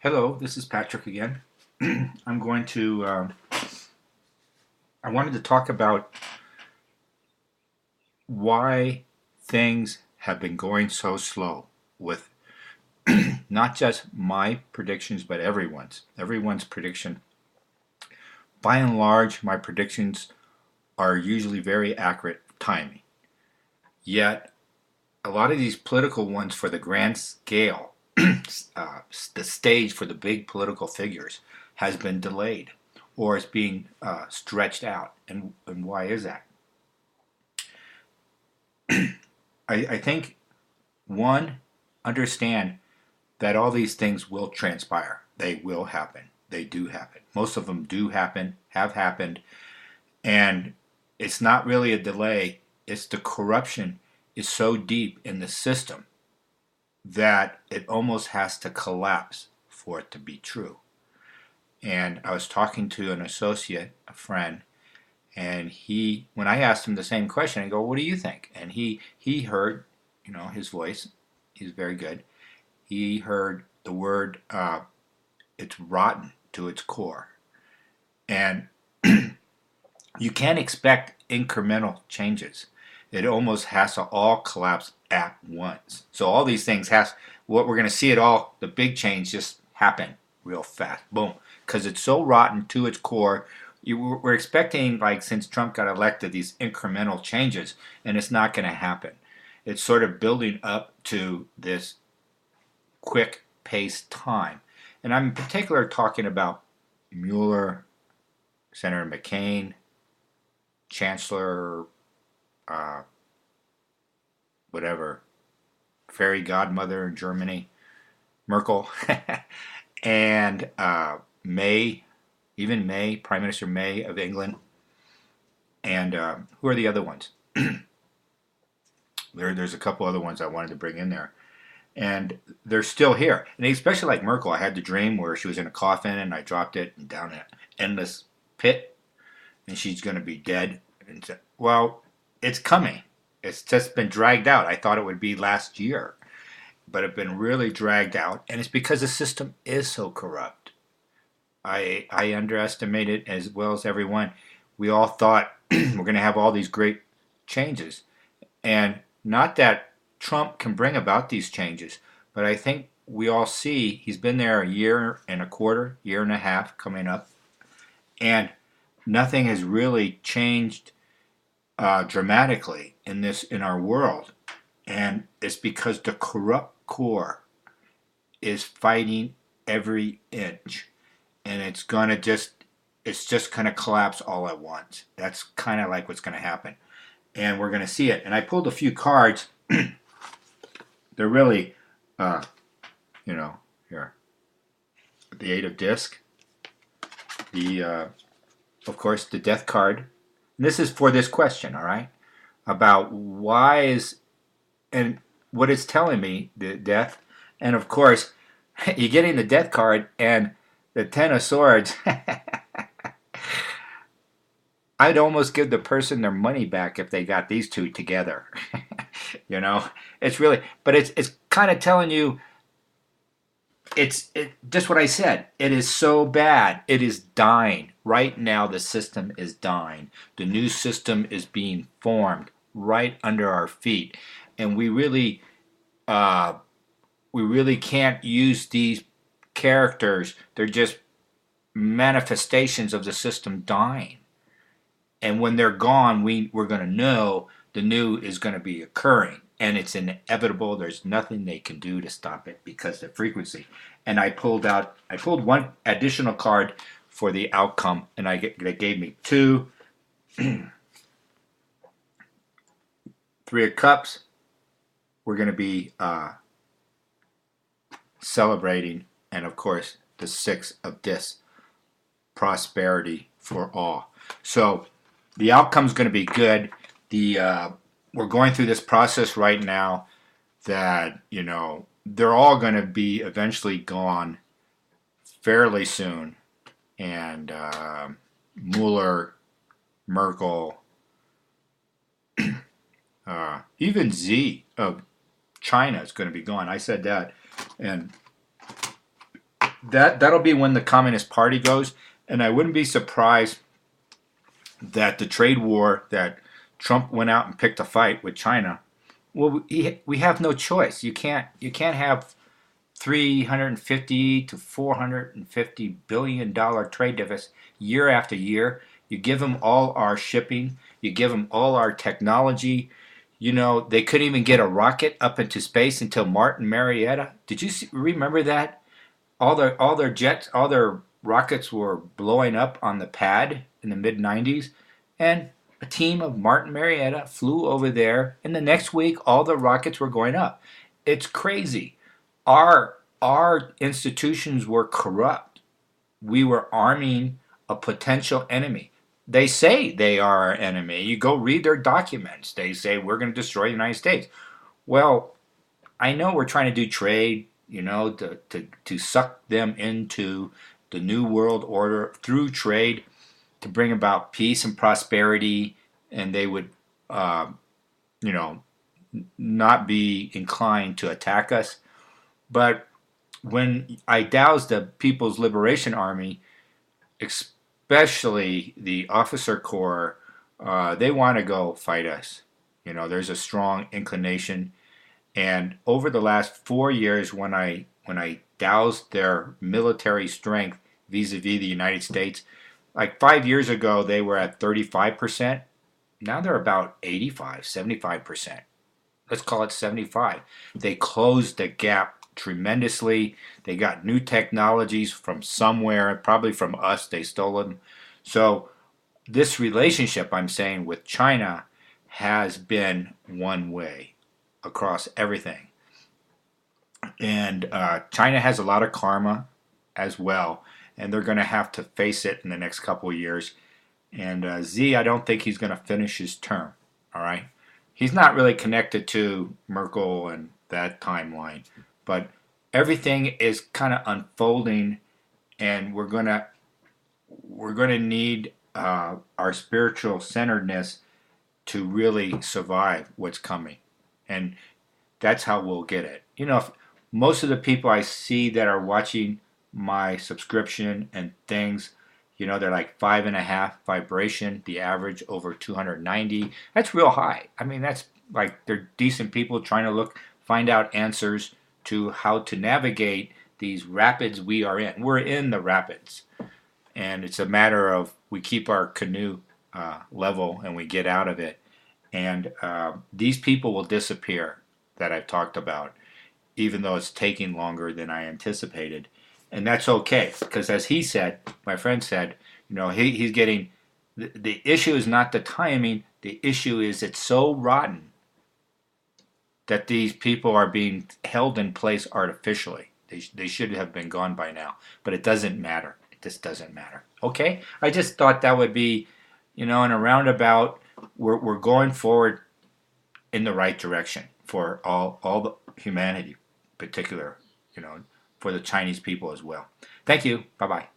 Hello, this is Patrick again. I'm going to. I wanted to talk about why things have been going so slow with not just my predictions, but everyone's prediction. By and large, my predictions are usually very accurate timing. Yet, a lot of these political ones for the grand scale, the stage for the big political figures, has been delayed or is being stretched out. And why is that? I think, one, understand that all these things will transpire. They will happen. They do happen. Most of them do happen, have happened, and it's not really a delay. It's the corruption is so deep in the system that it almost has to collapse for it to be true. And I was talking to an associate, a friend, and when I asked him the same question, I go, "What do you think?" And he heard, his voice. He's very good. He heard the word, it's rotten to its core, and you can't expect incremental changes. It almost has to all collapse at once. So all these things what we're going to see it all, the big change just happen real fast, boom, because it's so rotten to its core. We're expecting, like, since Trump got elected, these incremental changes, and it's not going to happen. It's sort of building up to this quick paced time. And I'm in particular talking about Mueller, Senator McCain, Chancellor, uh, whatever, fairy godmother in Germany, Merkel, and May, even May, Prime Minister May of England. And who are the other ones? There's a couple other ones I wanted to bring in there. And they're still here. And especially like Merkel, I had the dream where she was in a coffin and I dropped it down an endless pit and she's going to be dead. And well, it's coming. It's just been dragged out. I thought it would be last year, but it's been really dragged out. And it's because the system is so corrupt. I underestimate it as well as everyone. We all thought we're going to have all these great changes. And not that Trump can bring about these changes, but I think we all see he's been there a year and a quarter, year and a half coming up, and nothing has really changed dramatically in our world, and it's because the corrupt core is fighting every inch, and it's just gonna collapse all at once. That's kind of like what's gonna happen, and we're gonna see it. And I pulled a few cards. They're really, uh, here, the Eight of Disc, of course, the Death card. And this is for this question, all right, about and what it's telling me, the Death, and of course, you're getting the Death card and the Ten of Swords. I'd almost give the person their money back if they got these two together. It's really, but it's kind of telling you, just what I said. It is so bad. It is dying right now. The system is dying. The new system is being formed right under our feet, and uh, we really can't use these characters. They're just manifestations of the system dying. And when they're gone, we're going to know the new is going to be occurring. And it's inevitable. There's nothing they can do to stop it because the frequency. And I pulled one additional card for the outcome, and they gave me two, Three of Cups. We're going to be celebrating, and of course, the Six of Discs, prosperity for all. So the outcome's going to be good. We're going through this process right now that they're all going to be eventually gone fairly soon, and Mueller, Merkel, even Xi of China is going to be gone. I said that, and that'll be when the Communist Party goes, and I wouldn't be surprised that the trade war that Trump went out and picked a fight with China. Well, we have no choice. You can't have 350 to 450 billion dollar trade deficit year after year. You give them all our shipping. You give them all our technology. You know, they couldn't even get a rocket up into space until Martin Marietta. Did you remember that? All their jets, all their rockets were blowing up on the pad in the mid 90s, and a team of Martin Marietta flew over there, and the next week all the rockets were going up. It's crazy. Our institutions were corrupt. We were arming a potential enemy. They say they are our enemy. You go read their documents. They say we're going to destroy the United States. Well, I know we're trying to do trade, to suck them into the new world order through trade to bring about peace and prosperity, and they would, uh, you know, not be inclined to attack us. But when I doused the People's Liberation Army, especially the officer corps, they want to go fight us. There's a strong inclination. And over the last 4 years, when I doused their military strength vis-a-vis the United States, like 5 years ago they were at 35%. Now they're about 85, 75%. Let's call it 75. They closed the gap tremendously. They got new technologies from somewhere, probably from us. They stole them. So this relationship, I'm saying, with China has been one way across everything. And China has a lot of karma as well, and they're going to have to face it in the next couple of years. And Xi, I don't think he's going to finish his term. All right, he's not really connected to Merkel and that timeline, but everything is kind of unfolding, and we're gonna need our spiritual centeredness to really survive what's coming, and that's how we'll get it. If most of the people I see that are watching my subscription and things, they're like 5.5 vibration, the average over 290. That's real high. I mean, that's like they're decent people trying to find out answers to how to navigate these rapids we are in. We're in the rapids, and it's a matter of we keep our canoe level and we get out of it. And these people will disappear that I've talked about, even though it's taking longer than I anticipated. And that's okay, because as he said, my friend said, he's getting, the issue is not the timing, the issue is it's so rotten that these people are being held in place artificially. They should have been gone by now, but it doesn't matter. It just doesn't matter. Okay? I just thought that would be, in a roundabout, we're going forward in the right direction for all the humanity, particular, for the Chinese people as well. Thank you. Bye bye.